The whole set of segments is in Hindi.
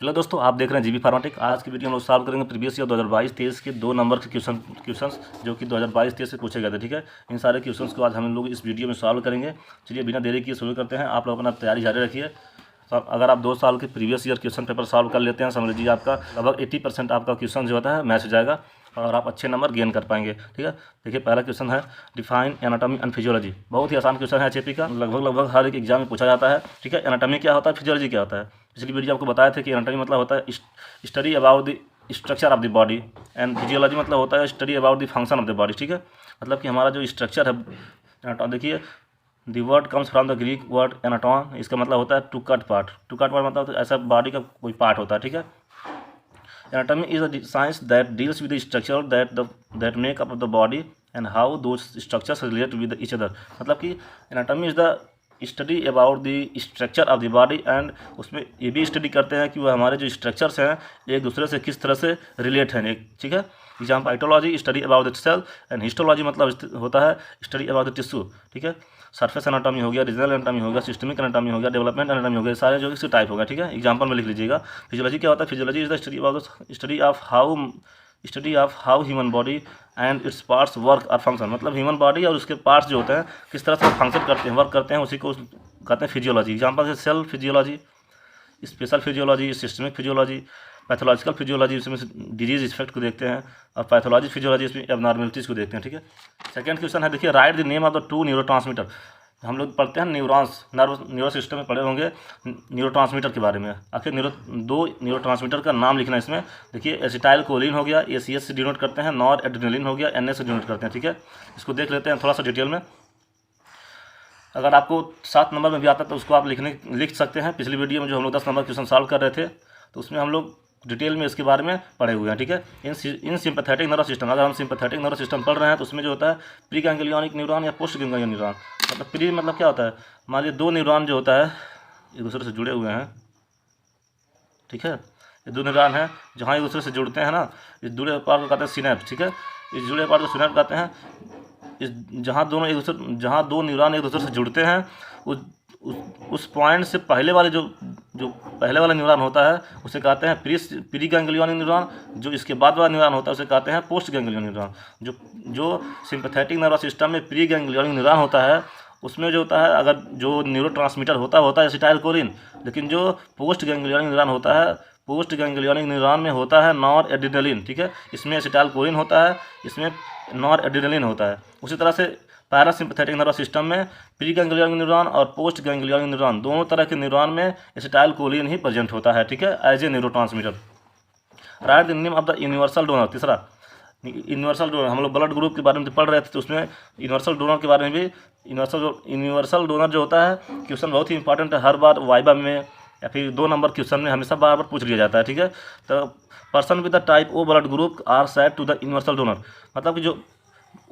हेलो दोस्तों, आप देख रहे हैं जीबी फार्मेटिक। आज की वीडियो हम लोग सॉल्व करेंगे प्रीवियस ईयर 2022-23 के 2 नंबर के क्वेश्चंस जो कि 2022-23 से पूछे गए थे। ठीक है, इन सारे क्वेश्चंस को आज हम लोग इस वीडियो में सॉल्व करेंगे। चलिए बिना देरी किए शुरू करते हैं। आप लोग अपना तैयारी जारी रखिए। तो अगर आप 2 साल के previous year question paper solve कर लेते हैं, समझ लीजिए आपका लगभग 80% आपका क्वेश्चन जो होता है मैच हो जाएगा और आप अच्छे नंबर गेन कर पाएंगे। ठीक है, देखिए पहला क्वेश्चन है डिफाइन एनाटॉमी एंड फिजियोलॉजी। बहुत ही आसान क्वेश्चन है एचएपी का, लगभग हर एक एग्जाम में पूछा जाता है। ठीक है, एनाटॉमी क्या होता है, फिजियोलॉजी क्या होता है। पिछली वीडियो आपको बताया था कि एनाटॉमी मतलब होता है study about the structure of the body and physiology मतलब होता है study about the function of the body. ठीक है, मतलब कि हमारा जो स्ट्रक्चर है, देखिए the word comes from the Greek word anatome. इसका मतलब होता है to cut part. To cut part मतलब ऐसा बॉडी का कोई पार्ट होता है। ठीक है, anatomy is a science that deals with the structure that make up of the body and how those structures relate with each other. मतलब कि anatomy is the study about the structure of the body and उसमें ये भी स्टडी करते हैं कि वह हमारे जो स्ट्रक्चर्स हैं एक दूसरे से किस तरह से रिलेट हैं। एक ठीक है, example cytology study about the cell and histology मतलब होता है स्टडी अबाउट द टिश्यू। ठीक है, सरफेस एनाटॉमी हो गया, रीजनल एनाटॉमी हो गया, सिस्टमिक एनाटॉमी हो गया, डेवलपमेंट एनाटॉमी हो गया, सारे जो इसी टाइप होगा। ठीक है, एग्जाम्पल में लिख लीजिएगा। फिजियोलॉजी क्या होता है, physiology is the study of how human body and its parts work और फंक्शन। मतलब ह्यूमन बॉडी और उसके पार्ट्स जो होते हैं किस तरह से फंक्शन करते हैं, वर्क करते हैं, उसी को कहते हैं फिजियोलॉजी। एग्जाम्पल है cell physiology, special physiology, systemic physiology, pathological physiology, इसमें डिजीज इफेक्ट को देखते हैं, और पैथोलॉजी फिजियोलॉजी इसमें एबनॉर्मेलिटीज़ को देखते हैं। ठीक है, सेकंड क्वेश्चन है, देखिए right the name of the 2 neurotransmitter. हम लोग पढ़ते हैं न्यूरॉन्स, न्यूरो सिस्टम में पढ़े होंगे न्यूरोट्रांसमीटर के बारे में। आखिर 2 न्यूरोट्रांसमीटर का नाम लिखना है इसमें। देखिए एसिटाइल कोलिन हो गया, ACS से डिनोट करते हैं, नॉर एड्रेनलिन हो गया, NA से डिनोट करते हैं। ठीक है, इसको देख लेते हैं थोड़ा सा डिटेल में। अगर आपको 7 नंबर में भी आता है तो उसको आप लिख सकते हैं। पिछली वीडियो में जो हम लोग 10 नंबर क्वेश्चन सॉल्व कर रहे थे तो उसमें हम लोग डिटेल में इसके बारे में पढ़े हुए हैं। ठीक है, इन सिंपैथेटिक नर्वस सिस्टम, अगर हम सिंपैथेटिक नर्वस सिस्टम पढ़ रहे हैं तो उसमें जो होता है प्री गैंग्लियोनिक न्यूरॉन या पोस्ट गैंग्लियोनिक न्यूरॉन। मतलब प्री मतलब क्या होता है, मान लीजिए 2 न्यूरॉन जो होता है एक दूसरे से जुड़े हुए हैं। ठीक है, ये 2 न्यूरॉन हैं जहाँ एक दूसरे से जुड़ते हैं ना, इस जुड़े पार्ट को कहते हैं सिनेप्स। ठीक है, इस जुड़े पार्ट को सिनेप्स कहते हैं। इस जहाँ 2 न्यूरॉन एक दूसरे से जुड़ते हैं उस पॉइंट से पहले वाले जो पहले वाला न्यूरॉन होता है उसे कहते हैं प्री गैंग्लियोनिक न्यूरॉन। जो इसके बाद वाला न्यूरॉन होता है उसे कहते हैं पोस्ट गैंग्लियोनिक न्यूरॉन। जो सिंपैथेटिक नर्वस सिस्टम में प्री गैंग्लियोनिक न्यूरॉन होता है उसमें जो होता है, अगर जो न्यूरोट्रांसमीटर होता है एसिटाइल कोलिन, लेकिन जो पोस्ट गैंग्लियोनिक न्यूरॉन होता है, पोस्ट गैंग्लियोनिक न्यूरॉन में होता है नॉर एड्रेनलिन। ठीक है, इसमें एसिटाइल कोलिन होता है, इसमें नॉर एड्रेनलिन होता है। उसी तरह से पैरासिम्पैथेटिक नर्वस सिस्टम में प्री गैंग्लियोनिक न्यूरॉन और पोस्ट गैंग्लियोनिक न्यूरॉन दोनों तरह के न्यूरॉन में एसिटाइल कोलिन ही प्रेजेंट होता है। ठीक है, as a neurotransmitter. Write the name of the universal donor. तीसरा यूनिवर्सल डोनर, हम लोग ब्लड ग्रुप के बारे में पढ़ रहे थे तो उसमें यूनिवर्सल डोनर के बारे में भी, यूनिवर्सल डोनर जो होता है क्वेश्चन बहुत ही इंपॉर्टेंट है। हर बार वाइबा में या फिर 2 नंबर क्वेश्चन में हमेशा बार पूछ लिया जाता है। ठीक है, तो person with the type O blood group are said to the universal donor. मतलब कि जो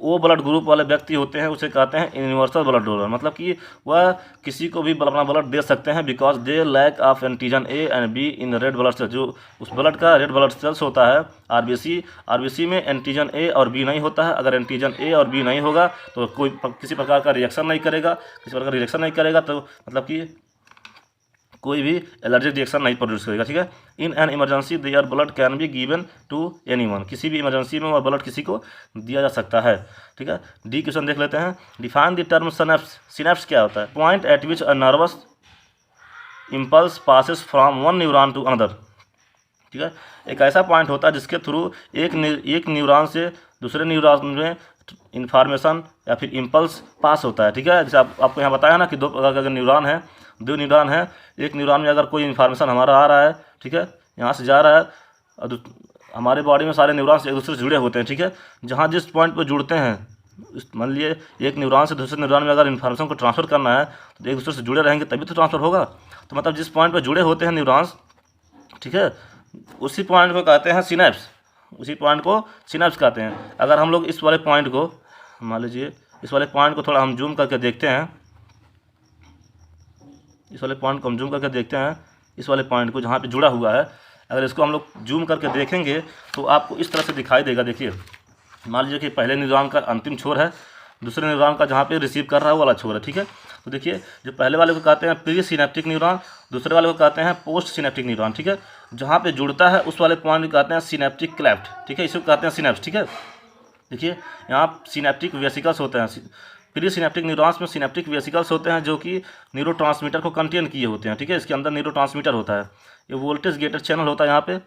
O ब्लड ग्रुप वाले व्यक्ति होते हैं उसे कहते हैं यूनिवर्सल ब्लड डोनर। मतलब कि वह किसी को भी अपना ब्लड दे सकते हैं because they lack of antigen A and B in red blood cells. जो उस ब्लड का रेड ब्लड सेल्स होता है RBC में एंटीजन A और B नहीं होता है। अगर एंटीजन A और B नहीं होगा तो कोई किसी प्रकार का रिएक्शन नहीं करेगा, तो मतलब कि कोई भी एलर्जिक रिएक्शन नहीं प्रोड्यूस करेगा। ठीक है, in an emergency their blood can be given to anyone. किसी भी इमरजेंसी में वह ब्लड किसी को दिया जा सकता है। ठीक है, डी क्वेश्चन देख लेते हैं। Define the term synapse. Synapse क्या होता है, point at which a nervous impulse passes from one neuron to another. ठीक है, एक ऐसा पॉइंट होता है जिसके थ्रू एक न्यूरॉन से दूसरे न्यूरॉन में इंफॉर्मेशन या फिर इम्पल्स पास होता है। ठीक है, जैसे आपको यहाँ बताया ना कि 2 प्रकार के न्यूरॉन है, 2 न्यूरॉन है। एक न्यूरॉन में अगर कोई इन्फॉर्मेशन हमारा आ रहा है, ठीक है, यहाँ से जा रहा है, और हमारे बॉडी में सारे न्यूरॉन्स एक दूसरे से जुड़े होते हैं। ठीक है, जहाँ जिस पॉइंट पर जुड़ते हैं, मान लीजिए एक न्यूरॉन से दूसरे न्यूरॉन में अगर इन्फॉर्मेशन को ट्रांसफ़र करना है तो एक दूसरे से जुड़े रहेंगे तभी तो ट्रांसफ़र होगा। तो मतलब जिस पॉइंट पर जुड़े होते हैं न्यूरॉन्स, ठीक है, उसी पॉइंट को कहते हैं सिनेप्स। उसी पॉइंट को सिनेप्स कहते हैं। अगर हम लोग इस वाले पॉइंट को, मान लीजिए इस वाले पॉइंट को थोड़ा हम जूम करके देखते हैं, इस वाले पॉइंट को हम जूम करके देखते हैं, इस वाले पॉइंट को जहाँ पे जुड़ा हुआ है, अगर इसको हम लोग जूम करके देखेंगे तो आपको इस तरह से दिखाई देगा। देखिए मान लीजिए कि पहले न्यूरॉन का अंतिम छोर है, दूसरे न्यूरॉन का जहाँ पे रिसीव कर रहा है वो वाला छोर है। ठीक है, तो देखिए, जो पहले वाले को कहते हैं प्री सिनेप्टिक न्यूरॉन, दूसरे वाले को कहते हैं पोस्ट सिनेप्टिक न्यूरॉन, ठीक है। जहाँ पे जुड़ता है उस वाले पॉइंट को कहते हैं सिनेप्टिक क्लेफ्ट, ठीक है, इसको कहते हैं सिनेप्स, ठीक है। देखिए, यहाँ सिनेप्टिक वेसिकल्स होते हैं, प्री सिनेप्टिक न्यूरॉन्स में सिनेप्टिक वेसिकल्स होते हैं जो कि न्यूरोट्रांसमीटर को कंटेन किए होते हैं, ठीक है। इसके अंदर न्यूरोट्रांसमीटर होता है, ये वोल्टेज गेटेड चैनल होता है यहाँ पे,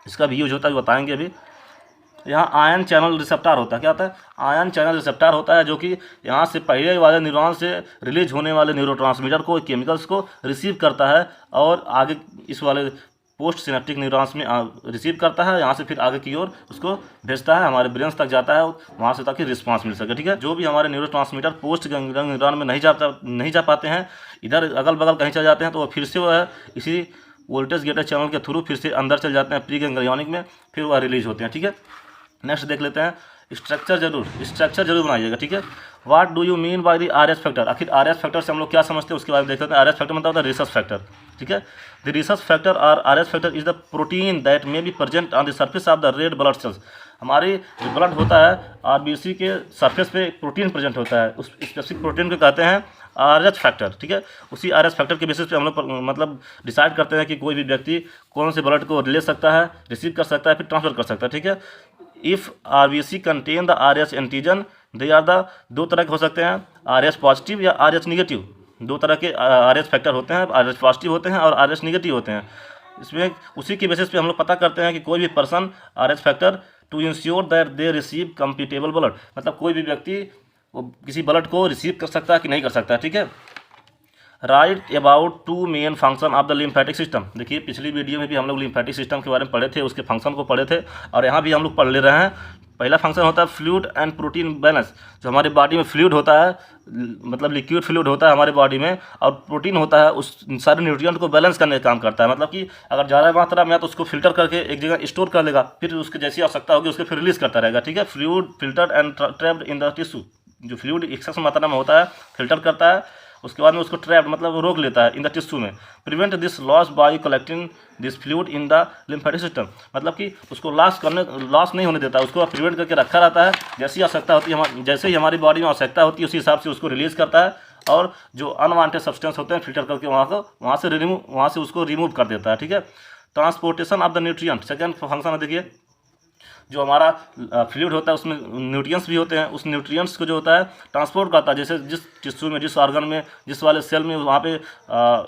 इसका भी यूज होता है, बताएंगे अभी। यहाँ आयन चैनल रिसेप्टर होता है, क्या होता है, आयन चैनल रिसेप्टर होता है, जो कि यहाँ से पहले वाले न्यूरॉन से रिलीज होने वाले न्यूरोट्रांसमीटर को, केमिकल्स को रिसीव करता है और आगे इस वाले पोस्ट सिनेप्टिक न्यूरॉन्स में रिसीव करता है, यहाँ से फिर आगे की ओर उसको भेजता है, हमारे ब्रेन तक जाता है, वहाँ से ताकि रिस्पांस मिल सके, ठीक है। जो भी हमारे न्यूरोट्रांसमीटर पोस्ट न्यूरॉन में नहीं जा पाते हैं, इधर अगल बगल कहीं चले जाते हैं, तो वो फिर से वह इसी वोल्टेज गेटेड चैनल के थ्रू फिर से अंदर चल जाते हैं प्री गैंग्लियोनिक में, फिर वह रिलीज होते हैं, ठीक है। नेक्स्ट देख लेते हैं, स्ट्रक्चर जरूर बनाइएगा, ठीक है। What do you mean by the R S factor, आखिर आर एस फैक्टर से हम लोग क्या समझते हैं उसके बारे में देख लेते हैं। आर एस फैक्टर मतलब होता है रिसर्च फैक्टर, ठीक है। द रिसर्च फैक्टर और are S factor is the protein that may be present on the surface of the red blood sales. हमारी जो ब्लड होता है आरबीसी के सरफेस पे प्रोटीन प्रेजेंट होता है, उस स्पेसिफिक प्रोटीन को कहते हैं आर एस फैक्टर, ठीक है। उसी आर एस फैक्टर के बेसिस पे हम लोग मतलब डिसाइड करते हैं कि कोई भी व्यक्ति कौन से ब्लड को ले सकता है, रिसीव कर सकता है, फिर ट्रांसफर कर सकता है, ठीक है। If RBC contain the R S antigen, they are the, दो तरह के हो सकते हैं, आर एस पॉजिटिव या आर एस निगेटिव, दो तरह के आर एस फैक्टर होते हैं, आर एस पॉजिटिव होते हैं और आर एस निगेटिव होते हैं। इसमें उसी के बेसिस पे हम लोग पता करते हैं कि कोई भी person R S factor to ensure that they receive compatible blood, मतलब कोई भी व्यक्ति वो किसी ब्लड को रिसीव कर सकता है कि नहीं कर सकता है, ठीक है। Write about two main function of the lymphatic system, देखिए पिछली वीडियो में भी हम लोग लिम्फेटिक सिस्टम के बारे में पढ़े थे, उसके फंक्शन को पढ़े थे, और यहाँ भी हम लोग पढ़ ले रहे हैं। पहला फंक्शन होता है फ्लूइड एंड प्रोटीन बैलेंस, जो हमारी बॉडी में फ्लूइड होता है, मतलब लिक्विड फ्लूइड होता है हमारे बॉडी में, और प्रोटीन होता है उस सारे न्यूट्रिएंट को बैलेंस करने का काम करता है, मतलब कि अगर ज़्यादा मात्रा में है तो उसको फिल्टर करके एक जगह स्टोर कर लेगा, फिर उसके जैसी आवश्यकता होगी उसको फिर रिलीज करता रहेगा, ठीक है। Fluid filtered and trapped in the tissue, जो फ्लूइड एक्सेस मात्रा में होता है फिल्टर करता है, उसके बाद में उसको ट्रैप्ड मतलब रोक लेता है इन द टिश्यू में। Prevent this loss by collecting this fluid in the lymphatic system, मतलब कि उसको लॉस नहीं होने देता है, उसको प्रिवेंट करके रखा रहता है, जैसी आवश्यकता होती है, जैसे ही हमारी बॉडी में आवश्यकता होती है उसी हिसाब से उसको रिलीज करता है, और जो अनवांटेड सब्सटेंस होते हैं फिल्टर करके वहाँ से उसको रिमूव कर देता है, ठीक है। Transportation of the nutrient, second function है, देखिए जो हमारा फ्लूइड होता है उसमें न्यूट्रिएंट्स भी होते हैं, उस न्यूट्रिएंट्स को जो होता है ट्रांसपोर्ट करता है, जैसे जिस टिश्यू में, जिस ऑर्गन में, जिस वाले सेल में वहाँ पे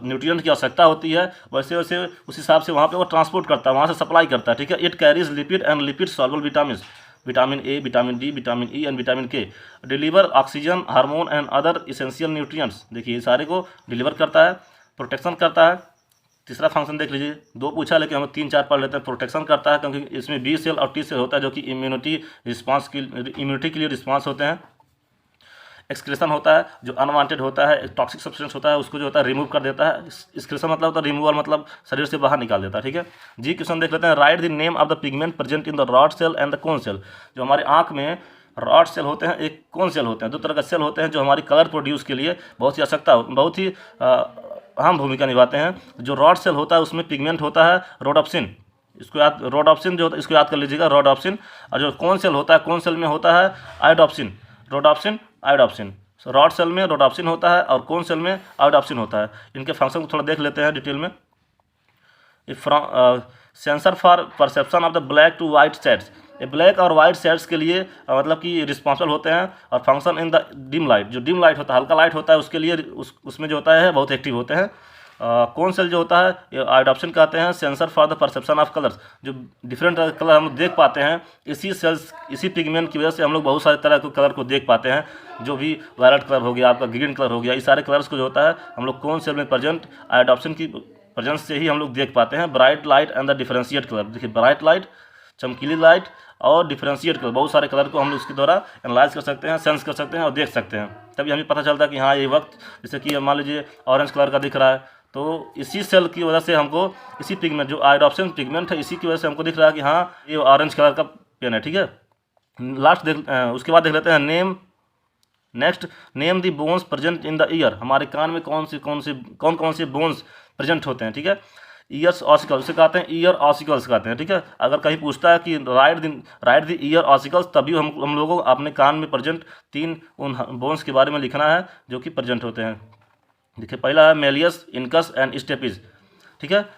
न्यूट्रिएंट की आवश्यकता होती है, वैसे वैसे उस हिसाब से वहाँ पे वो ट्रांसपोर्ट करता है, वहाँ से सप्लाई करता है, ठीक है। It carries lipid and lipid soluble vitamins, vitamin A, vitamin D, vitamin E and vitamin K, deliver oxygen, hormone and other essential nutrients, देखिए ये सारे को डिलीवर करता है, प्रोटेक्शन करता है। तीसरा फंक्शन देख लीजिए, दो पूछा लेकिन हम 3-4 पढ़ लेते हैं। प्रोटेक्शन करता है क्योंकि इसमें बी सेल और टी सेल होता है जो कि इम्यूनिटी के लिए रिस्पांस होते हैं। एक्सक्रेशन होता है, जो अनवांटेड होता है, टॉक्सिक सब्सटेंस होता है, उसको जो होता है रिमूव कर देता है। एक्सक्रेशन मतलब होता है रिमूवल, मतलब शरीर से बाहर निकाल देता है, ठीक है। जी क्वेश्चन देख लेते हैं, write the name of the pigment present in the rod cell and the cone cell, जो हमारे आँख में रॉड सेल होते हैं, एक कोन सेल होते हैं, दो तरह का सेल होते हैं जो हमारी कलर प्रोड्यूस के लिए बहुत ही अहम भूमिका निभाते हैं। जो रॉड सेल होता है उसमें पिगमेंट होता है रोडोप्सिन, रोडोप्सिन जो होता है इसको याद कर लीजिएगा, रोडोप्सिन। और जो कौन सेल होता है, कौन सेल में होता है आयोडोप्सिन, रोडोप्सिन आयोडोप्सिन। रॉड सेल में रोडोप्सिन होता है और कौन सेल में आयोडोप्सिन होता है। इनके फंक्शन को थोड़ा देख लेते हैं डिटेल में। Sensor for perception of the black to white shades, ये ब्लैक और वाइट शेड्स के लिए मतलब कि रिस्पॉन्सिबल होते हैं। और function in the dim light, जो डिम लाइट होता है, हल्का लाइट होता है, उसके लिए उसमें जो होता है बहुत एक्टिव होते हैं। कौन सेल जो होता है ये आयोडोप्सिन कहते हैं। Sensor for the perception of colours, जो डिफरेंट कलर हम लोग देख पाते हैं, इसी पिगमेंट की वजह से हम लोग बहुत सारे तरह के कलर को देख पाते हैं। जो भी वायलेट कलर हो गया, आपका ग्रीन कलर हो गया, ये सारे कलर्स को जो होता है हम लोग कौन सेल में प्रेजेंट आयोडोप्सिन की प्रेजेंस से ही हम लोग देख पाते हैं। Bright light and the differentiate colour, देखिए ब्राइट लाइट, चमकीली लाइट और डिफरेंशिएट कलर, बहुत सारे कलर को हम लोग इसके द्वारा एनालाइज कर सकते हैं, सेंस कर सकते हैं और देख सकते हैं। तभी हमें पता चलता है कि हाँ ये वक्त, जैसे कि मान लीजिए ऑरेंज कलर का दिख रहा है, तो इसी सेल की वजह से हमको, इसी पिगमेंट जो आयोडोप्सिन पिगमेंट है, इसी की वजह से हमको दिख रहा है कि हाँ ये ऑरेंज कलर का पेन है, ठीक है। उसके बाद देख लेते हैं next name the bones present in the year, हमारे कान में कौन कौन से बोन्स प्रेजेंट होते हैं, ठीक है। ईयर्स ऑसिकल्स, उसे कहते हैं ईयर ऑसिकल्स कहते हैं, ठीक है। अगर कहीं पूछता है कि राइट द ईयर ऑसिकल्स, तभी हम लोगों को अपने कान में प्रेजेंट 3 उन बोन्स के बारे में लिखना है जो कि प्रेजेंट होते हैं। देखिए पहला है मेलियस, इनकस एंड स्टेपिस, ठीक है।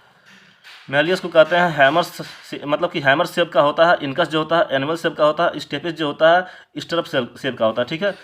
मेलियस को कहते हैं हैमर, मतलब कि हैमर शेप का होता है। इनकस जो होता है एनिमल शेप का होता है। स्टेपिस जो होता है स्टरप शेप का होता है, ठीक है।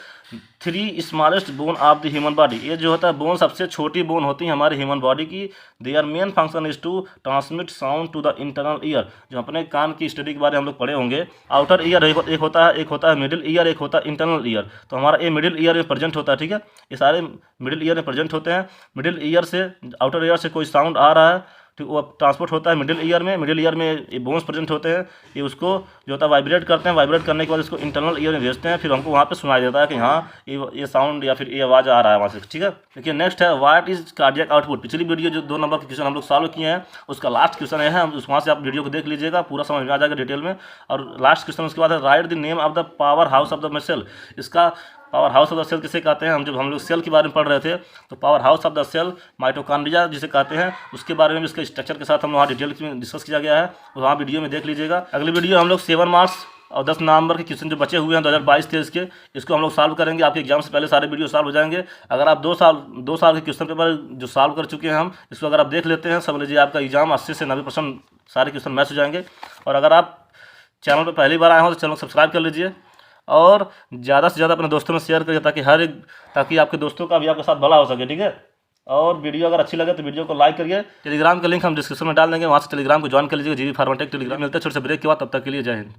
3 smallest bone of the human body, ये जो होता है बोन सबसे छोटी बोन होती है हमारे ह्यूमन बॉडी की। Their main function is to transmit sound to the internal ear, जो अपने कान की स्टडी के बारे में हम लोग पढ़े होंगे। आउटर ईयर एक होता है मिडिल ईयर, एक होता है इंटरनल ईयर। तो हमारा ये मिडिल ईयर में प्रेजेंट होता है, ठीक है। ये सारे मिडिल ईयर में प्रेजेंट होते हैं। मिडिल ईयर से, आउटर ईयर से कोई साउंड आ रहा है तो वो ट्रांसपोर्ट होता है मिडिल ईयर में। मिडिल ईयर में ये बोन्स प्रेजेंट होते हैं, ये उसको जो होता है वाइब्रेट करते हैं। वाइब्रेट करने के बाद इसको इंटरनल ईयर में भेजते हैं, फिर हमको वहाँ पे सुनाई देता है कि हाँ ये साउंड या फिर ये आवाज़ आ रहा है वहाँ से, ठीक है। देखिए नेक्स्ट है व्हाट इज कार्डियक आउटपुट। पिछली वीडियो जो 2 नंबर के क्वेश्चन हम लोग सॉल्व किए हैं उसका लास्ट क्वेश्चन है, वहाँ से आप वीडियो को देख लीजिएगा, पूरा समझ में आ जाएगा डिटेल में। और लास्ट क्वेश्चन उसके बाद है write the name of the power house of the cell. इसका power house of the cell किसे कहते हैं, जब हम लोग सेल के बारे में पढ़ रहे थे तो power house of the cell mitochondria जिसे कहते हैं, उसके बारे में भी इसके स्ट्रक्चर के साथ हम वहाँ डिटेल में डिस्कस किया गया है, वहाँ वीडियो में देख लीजिएगा। अगली वीडियो हम लोग 7 मार्क्स और 10 नवंबर के क्वेश्चन जो बचे हुए हैं 2022-23 के, इसको हम लोग सॉल्व करेंगे। आपके एग्जाम से पहले सारे वीडियो सॉल्व हो जाएंगे। अगर आप 2 साल के क्वेश्चन पेपर जो सॉल्व कर चुके हैं हम, इसको अगर आप देख लेते हैं, समझ लीजिए आपका एग्जाम 80 से 90% सारे क्वेश्चन मैच हो जाएंगे। और अगर आप चैनल पर पहली बार आए हो तो चैनल को सब्सक्राइब कर लीजिए और ज़्यादा से ज़्यादा अपने दोस्तों में शेयर करिए ताकि आपके दोस्तों का भी आपके साथ भला हो सके, ठीक है। और वीडियो अगर अच्छी लगे तो वीडियो को लाइक करिए। टेलीग्राम का लिंक हम डिस्क्रिप्शन में डाल देंगे, वहाँ से टेलीग्राम को ज्वाइन कर लीजिएगा, जीबी फार्माटेक टेलीग्राम। मिलते हैं छोटे से ब्रेक के बाद, तब तक के लिए जय हिंद।